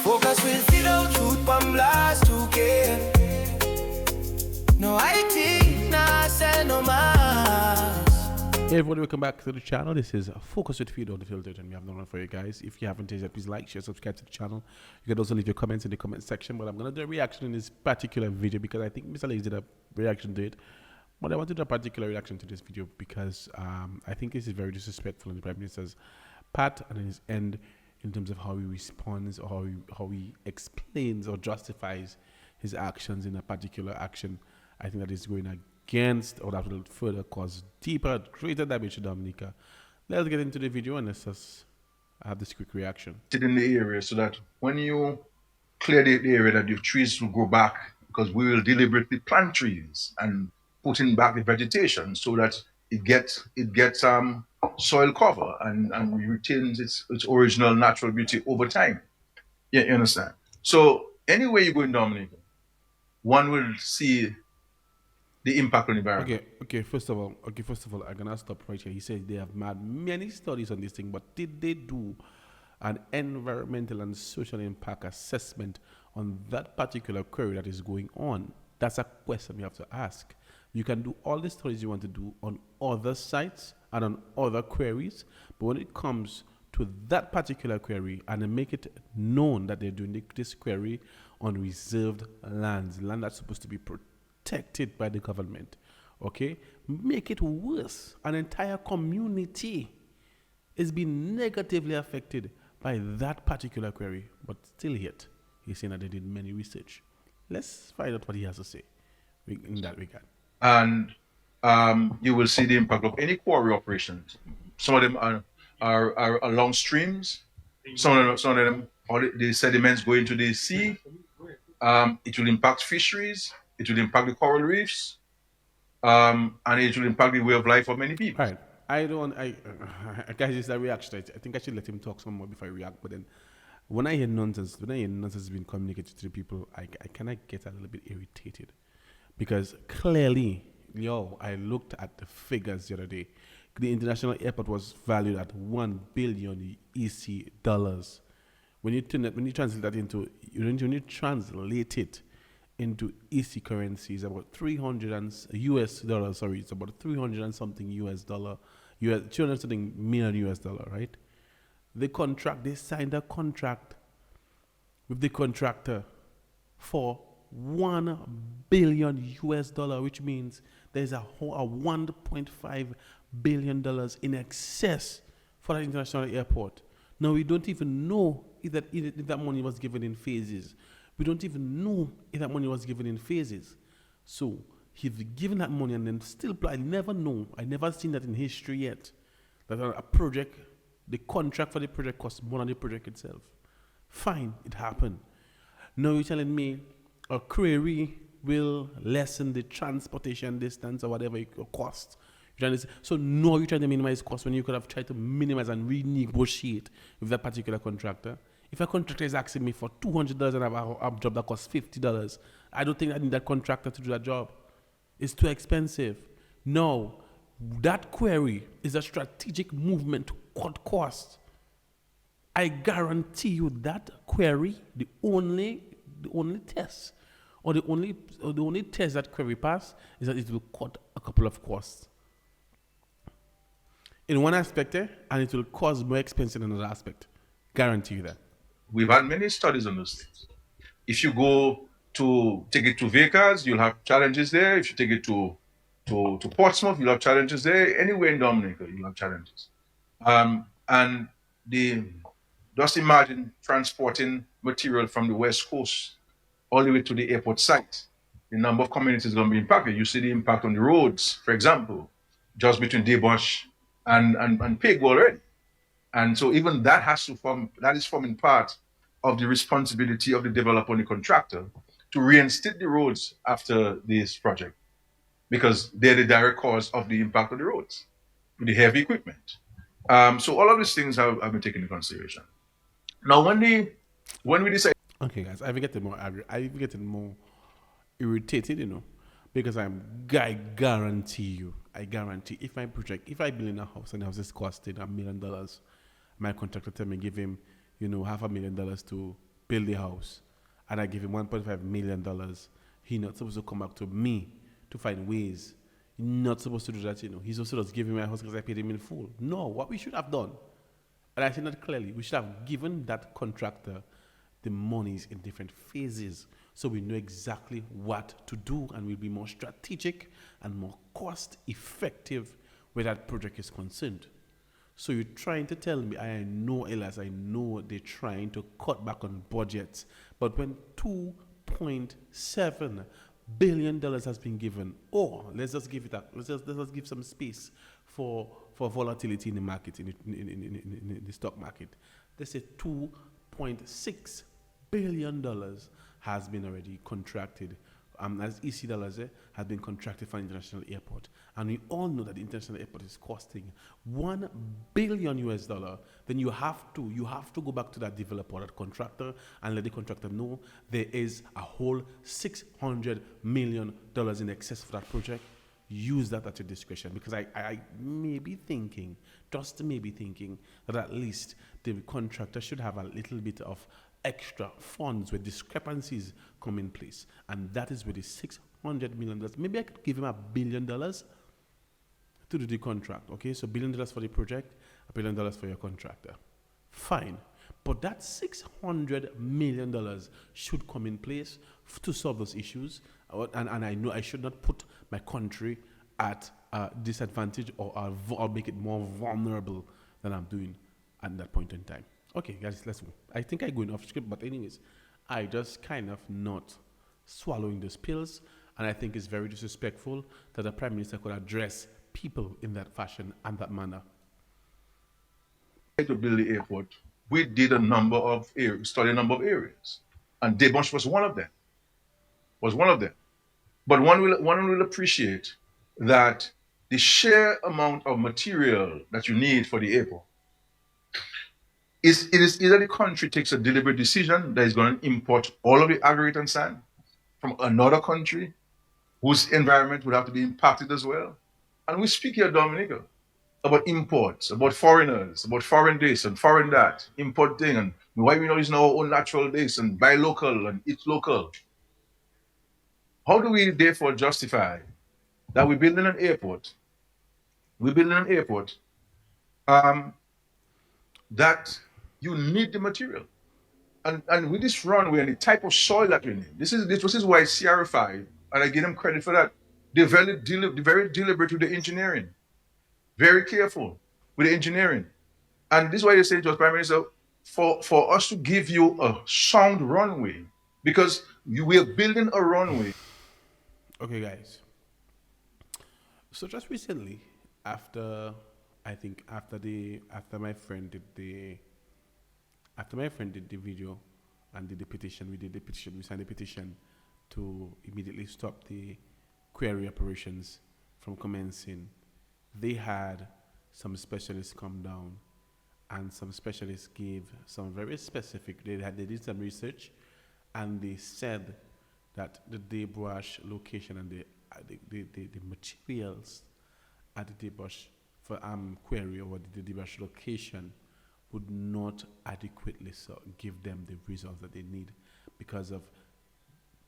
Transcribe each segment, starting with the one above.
Focus with Fido, truth bomb blast 2K. No IT, nah sell no mass. Hey everybody, welcome back to the channel. This is Focus with Fido, Unfiltered, and we have no one for you guys. If you haven't yet, please like, share, subscribe to the channel. You can also leave your comments in the comment section, but I'm going to do a reaction in this particular video because I think Mr. Lace did a reaction to it. But I want to do a particular reaction to this video because I think this is very disrespectful in the Prime Minister's part and in his end in terms of how he responds or how he explains or justifies his actions in a particular action. I think that is going against or that will further cause deeper, greater damage to Dominica. Let's get into the video and let's just have this quick reaction. In the area so that when you clear the area that your trees will grow back, because we will deliberately plant trees and put in back the vegetation so that it gets soil cover and retains its original natural beauty over time. Yeah, you understand? So anywhere you go in Dominica, one will see the impact on the environment. Okay, first of all, I'm gonna stop right here. He says they have made many studies on this thing, but did they do an environmental and social impact assessment on that particular query that is going on? That's a question you have to ask. You can do all the studies you want to do on other sites and on other queries, but when it comes to that particular query and they make it known that they're doing this query on reserved lands, land that's supposed to be protected by the government, okay? Make it worse. An entire community is being negatively affected by that particular query, but still yet, he's saying that they did many research. Let's find out what he has to say in that regard. And you will see the impact of any quarry operations. Some of them are along streams. Some of them, all the sediments go into the sea. It will impact fisheries. It will impact the coral reefs, and it will impact the way of life of many people. Right. I guess it's a reaction. I think I should let him talk some more before I react. But then, when I hear nonsense being communicated to the people, I kind of get a little bit irritated because clearly, I looked at the figures the other day. The international airport was valued at $1 billion EC dollars. When you translate that into, when you translate it into EC currencies, about 300 and US dollars. Sorry, it's about 300 and something US dollar, 200 something million US dollar, right? They signed a contract with the contractor for $1 billion US dollar, which means there's a 1.5 billion dollars in excess for that international airport. Now we don't even know if that money was given in phases. We don't even know if that money was given in phases. So he's given that money and then still, I never know. I never seen that in history yet. That a project, the contract for the project costs more than the project itself. Fine, it happened. Now you're telling me a quarry will lessen the transportation distance or whatever it costs. So no, you're trying to minimize costs when you could have tried to minimize and renegotiate with that particular contractor. If a contractor is asking me for $200 and I have a job that costs $50, I don't think I need that contractor to do that job. It's too expensive. No, that query is a strategic movement to cut costs. I guarantee you that query, the only test or the only test that query pass is that it will cut a couple of costs in one aspect, and it will cause more expense in another aspect. Guarantee you that. We've had many studies on those things. If you go to take it to Vegas, you'll have challenges there. If you take it to Portsmouth, you'll have challenges there. Anywhere in Dominica, you'll have challenges. And just imagine transporting material from the West Coast all the way to the airport site. The number of communities is going to be impacted. You see the impact on the roads, for example, just between Debosh and Pig already. And so even that is forming part of the responsibility of the developer and the contractor to reinstate the roads after this project, because they're the direct cause of the impact of the roads with the heavy equipment. So all of these things have been taken into consideration. Now, when we decide, okay, guys, I've been getting more irritated, because I guarantee if I build in a house and the house is costing $1 million, my contractor tell me give him, $500,000 build the house, and I give him $1.5 million, he not supposed to come back to me to find ways. He's not supposed to do that, you know. He's also just give me my house because I paid him in full. No, what we should have done, and I said that clearly, we should have given that contractor the monies in different phases so we know exactly what to do and we'll be more strategic and more cost effective where that project is concerned. So you're trying to tell me, I know, Elias, I know they're trying to cut back on budgets, but when $2.7 billion has been given, or let's just give it up, let's just give some space for volatility in the market, in the stock market. They say $2.6 billion has been already contracted, as EC dollars has been contracted for an international airport. And we all know that the international airport is costing $1 billion US. Then you have to go back to that developer, that contractor, and let the contractor know there is a whole $600 million in excess for that project. Use that at your discretion, because I may be thinking, just maybe thinking, that at least the contractor should have a little bit of extra funds where discrepancies come in place. And that is where the $600 million, maybe I could give him $1 billion to do the contract. Okay, so $1 billion for the project, $1 billion for your contractor. Fine. But that $600 million should come in place to solve those issues. And I know I should not put my country at a disadvantage or make it more vulnerable than I'm doing at that point in time. Okay, guys, let's go. I think I'm going off script, but anyways, I just kind of not swallowing those pills, and I think it's very disrespectful that the Prime Minister could address people in that fashion and that manner. To build the airport, we did a number of study a number of areas, and Debush was one of them. But one will appreciate that the sheer amount of material that you need for the airport it is either the country takes a deliberate decision that is going to import all of the aggregate and sand from another country whose environment would have to be impacted as well. And we speak here, Dominica, about imports, about foreigners, about foreign this and foreign that, import thing, and why we know it's our own natural this and buy local and eat local. How do we therefore justify that we're building an airport? That you need the material. And with this runway and the type of soil that we need, this is why CRFI, and I give them credit for that, they're very deliberate with the engineering, very careful with the engineering. And this is why they say to us, Prime Minister, for us to give you a sound runway, because we are building a runway. Okay, guys. So just recently, after my friend did the video and did the petition, we signed the petition to immediately stop the Quarry operations from commencing. They had some specialists come down, and some specialists gave some very specific. They did some research, and they said that the debrush location and the materials at the debrush for Quarry or the debrush location would not adequately give them the results that they need because of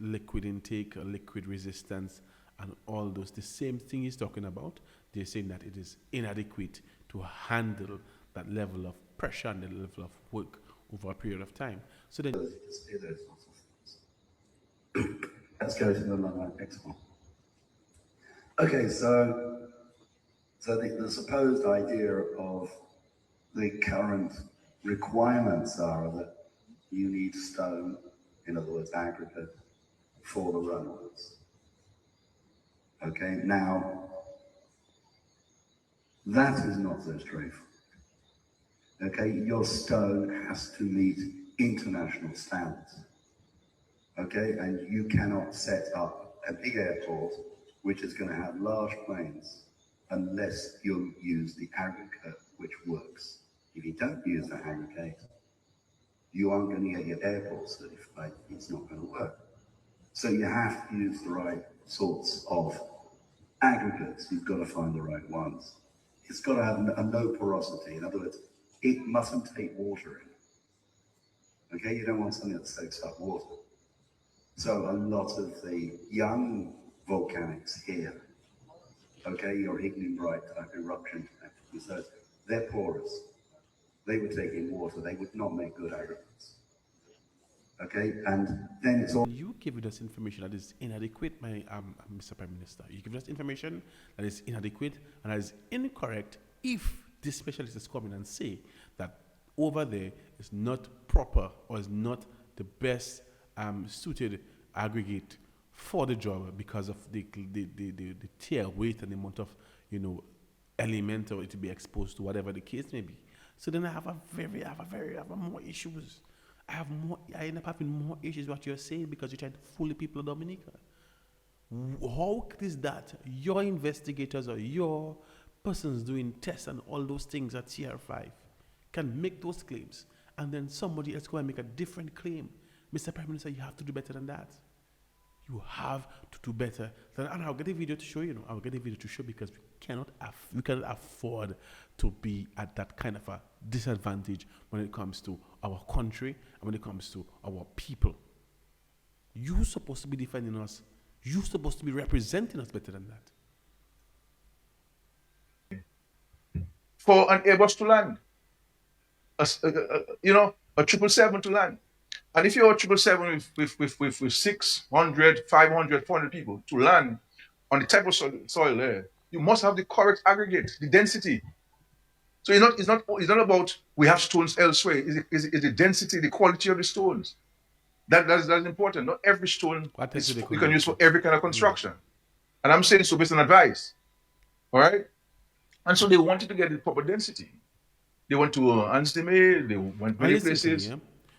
liquid intake, liquid resistance, and all those. The same thing he's talking about, they're saying that it is inadequate to handle that level of pressure and the level of work over a period of time. So then, let's go to the next one. Okay, so the supposed idea of the current requirements are that you need stone, in other words, aggregate, for the runways. Okay, now that is not so straightforward. Okay, your stone has to meet international standards. Okay, and you cannot set up a big airport which is going to have large planes unless you use the aggregate which works. If you don't use that aggregate, you aren't going to get your airport certified. It's not going to work. So you have to use the right sorts of aggregates. You've got to find the right ones. It's got to have a no porosity. In other words, it mustn't take water Okay, you don't want something that soaks up water. So a lot of the young volcanics here, okay, your Ignimbrite type eruption reserves, they're porous. They would take in water. They would not make good aggregates. Okay, and then it's all. You give us information that is inadequate, my Mr. Prime Minister. You give us information that is inadequate and that is incorrect if this specialist is coming and say that over there is not proper or is not the best suited aggregate for the job because of the tear weight and the amount of element or it to be exposed to whatever the case may be. So then I have more issues. I end up having more issues what you're saying because you're trying to fool the people of Dominica. How is that your investigators or your persons doing tests and all those things at CR5 can make those claims and then somebody else go and make a different claim? Mr. Prime Minister, you have to do better than that. You have to do better. And I'll get a video to show you. I'll get a video to show because we cannot afford to be at that kind of a disadvantage when it comes to our country and when it comes to our people. You're supposed to be defending us. You're supposed to be representing us better than that. For an Airbus to land, a 777 to land. And if you're a 777 with 600, 500, 400 people to land on the type of soil there, you must have the correct aggregate, the density. So it's not about we have stones elsewhere. It's the density, the quality of the stones. That's important. Not every stone you can use for every kind of construction. And I'm saying so based on advice. All right? And so they wanted to get the proper density. They went to Anstime, they went many places.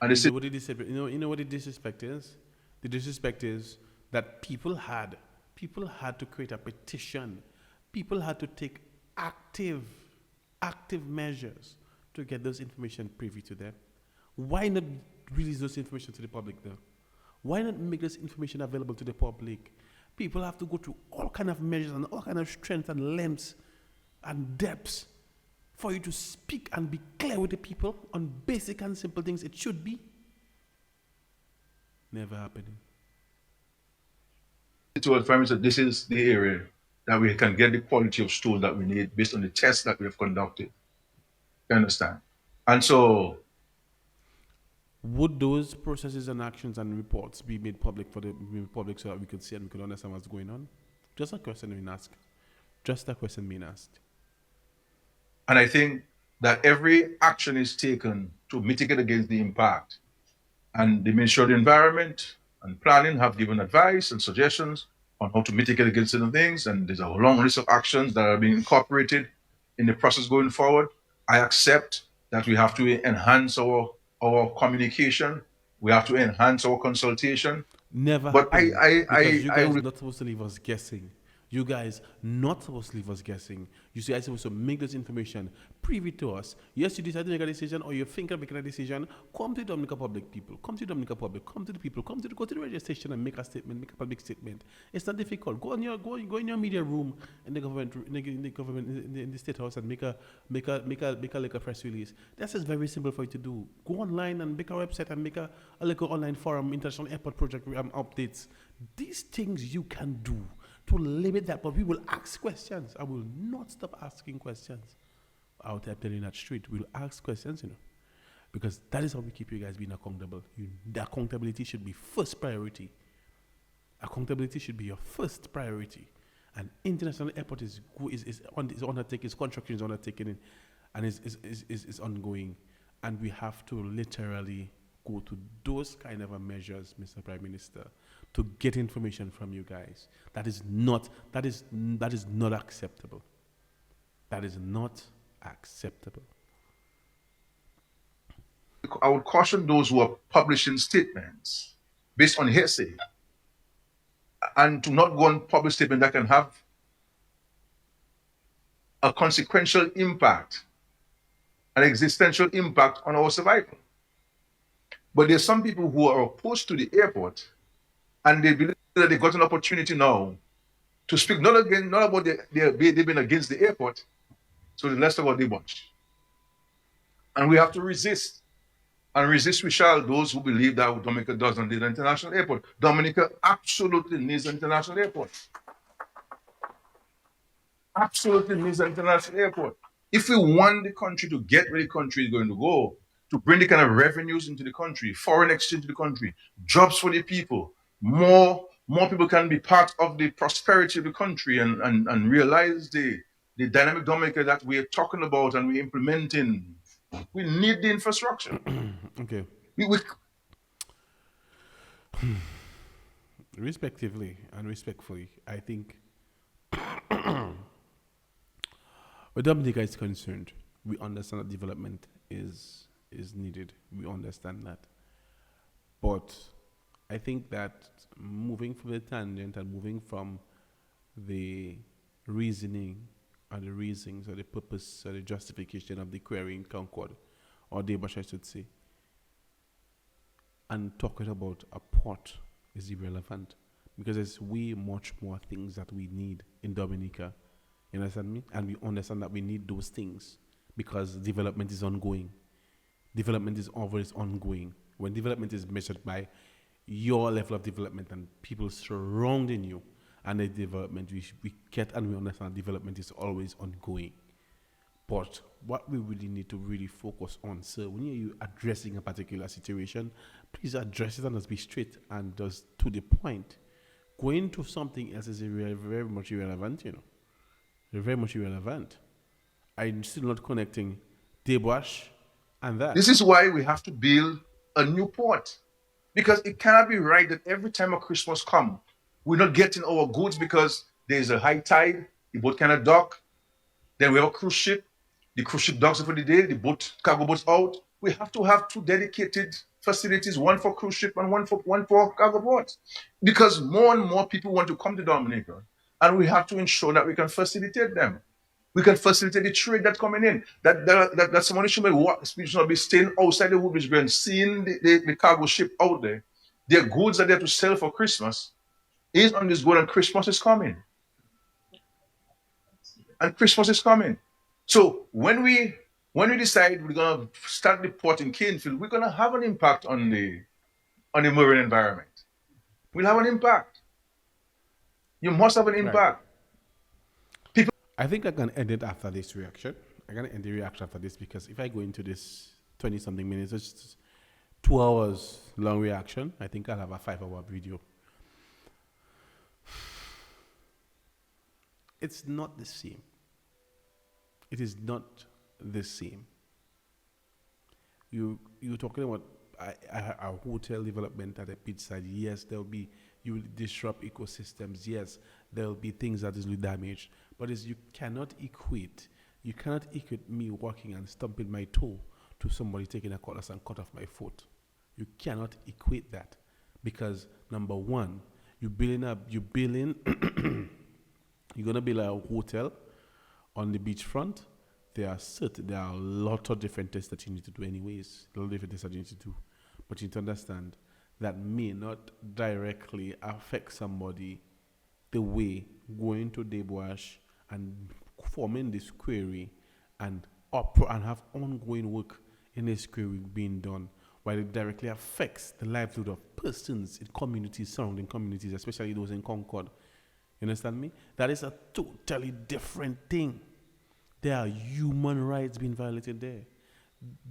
And they said, you know what the disrespect is? The disrespect is that people had to create a petition. People had to take active measures to get those information privy to them. Why not release those information to the public though? Why not make this information available to the public? People have to go through all kind of measures and all kind of strength and lengths and depths for you to speak and be clear with the people on basic and simple things. It should be. Never happening. to our farmers that this is the area that we can get the quality of stone that we need based on the tests that we have conducted. You understand? And so, would those processes and actions and reports be made public so that we could see and we could understand what's going on? Just a question being asked. Just a question being asked. and I think that every action is taken to mitigate against the impact. And the Ministry of the Environment and Planning have given advice and suggestions on how to mitigate against certain things. And there's a long list of actions that are being incorporated in the process going forward. I accept that we have to enhance our communication. We have to enhance our consultation. Never. But you guys are not supposed to leave us guessing. You guys not supposed to leave us guessing. You guys supposed to make this information privy to us. Yes, you decide to make a decision, or you think of making a decision. Come to the Dominica public people. Come to the Dominica public. Come to the people. Go to the radio station and make a statement. Make a public statement. It's not difficult. Go in your media room in the government, in the state house, and make a like a press release. That's just very simple for you to do. Go online and make a website and make a little online forum, international airport project updates. These things you can do to limit that, but we will ask questions. I will not stop asking questions out there in that street. We'll ask questions, because that is how we keep you guys being accountable. The accountability should be first priority. Accountability should be your first priority. And international airport is undertaking, construction is undertaken, and is ongoing. And we have to literally go to those kind of measures, Mr. Prime Minister, to get information from you guys. That is not acceptable. That is not acceptable. I would caution those who are publishing statements based on hearsay and to not go and publish statements that can have a consequential impact, an existential impact on our survival. But there's some people who are opposed to the airport, and they believe that they got an opportunity now to speak not about they've been against the airport, so let's talk about the bunch. And we have to resist And resist we shall those who believe that Dominica doesn't need an international airport. Dominica absolutely needs an international airport. Absolutely needs an international airport. If we want the country to get where the country is going to go, to bring the kind of revenues into the country, foreign exchange to the country, jobs for the people, more people can be part of the prosperity of the country and realize the dynamic Dominica that we're talking about and we're implementing. We need the infrastructure. Okay. We Respectively and respectfully, I think where Dominica is concerned, we understand that development is needed. We understand that. But I think that moving from the tangent and moving from the reasoning or the reasons or the purpose or the justification of the query in Concord, or Debash, I should say, and talking about a port is irrelevant because there's way much more things that we need in Dominica. You understand me? And we understand that we need those things because development is ongoing. Development is always ongoing. When development is measured by your level of development and people surrounding you and the development, we get and we understand development is always ongoing. But what we really need to really focus on, sir, when you're addressing a particular situation, please address it and just be straight and just to the point. Going to something else is very much irrelevant, you know. They're very much irrelevant. I'm still not connecting Debash and that. This is why we have to build a new port. Because it cannot be right that every time a Christmas comes, we're not getting our goods because there's a high tide, the boat cannot dock. Then we have a cruise ship. The cruise ship docks for the day, the cargo boat's out. We have to have two dedicated facilities, one for cruise ship and one for cargo boats. Because more and more people want to come to Dominica. And we have to ensure that we can facilitate them. We can facilitate the trade that's coming in. That somebody should be staying outside the Woodbridge Bay and seeing the cargo ship out there. Their goods that they have to sell for Christmas is on this boat, and Christmas is coming. And Christmas is coming. So when we decide we're gonna start the port in Canefield, we're gonna have an impact on the marine environment. We'll have an impact. You must have an impact. Right. I think I can end it after this reaction. I'm going to end the reaction after this because if I go into this 20-something minutes, it's 2 hours long reaction. I think I'll have a 5-hour video. It's not the same. It is not the same. You're talking about a hotel development at a beachside. Yes, you will disrupt ecosystems. Yes, there will be things that will be damaged. But you cannot equate me walking and stumping my toe to somebody taking a cutlass and cut off my foot. You cannot equate that because number one, you're gonna build a hotel on the beachfront. There are a lot of different tests that you need to do anyways. A lot of different tests that you need to do. But you need to understand that may not directly affect somebody the way going to Debash and forming this query and have ongoing work in this query being done, while it directly affects the livelihood of persons in communities, surrounding communities, especially those in Concord. You understand me? That is a totally different thing. There are human rights being violated there.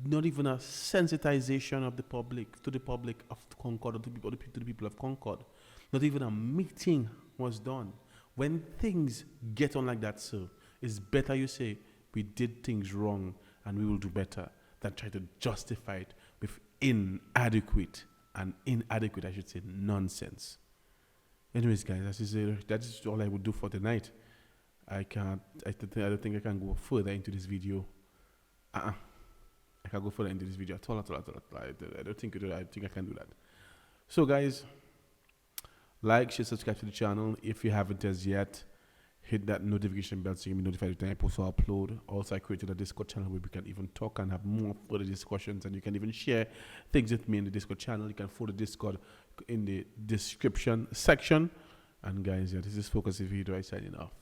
Not even a sensitization of the public of Concord or to the people of Concord. Not even a meeting was done. When things get on like that, sir, it's better you say we did things wrong and we will do better than try to justify it with inadequate, I should say, nonsense. Anyways, guys, that is all I would do for tonight. I don't think I can go further into this video. I can't go further into this video at all. I don't think I think I can do that. So, guys, like, share, subscribe to the channel. If you haven't as yet, hit that notification bell so you can be notified when I post or upload. Also, I created a Discord channel where we can even talk and have more further discussions, and you can even share things with me in the Discord channel. You can follow the Discord in the description section. And guys, this is Focus Fido signing off.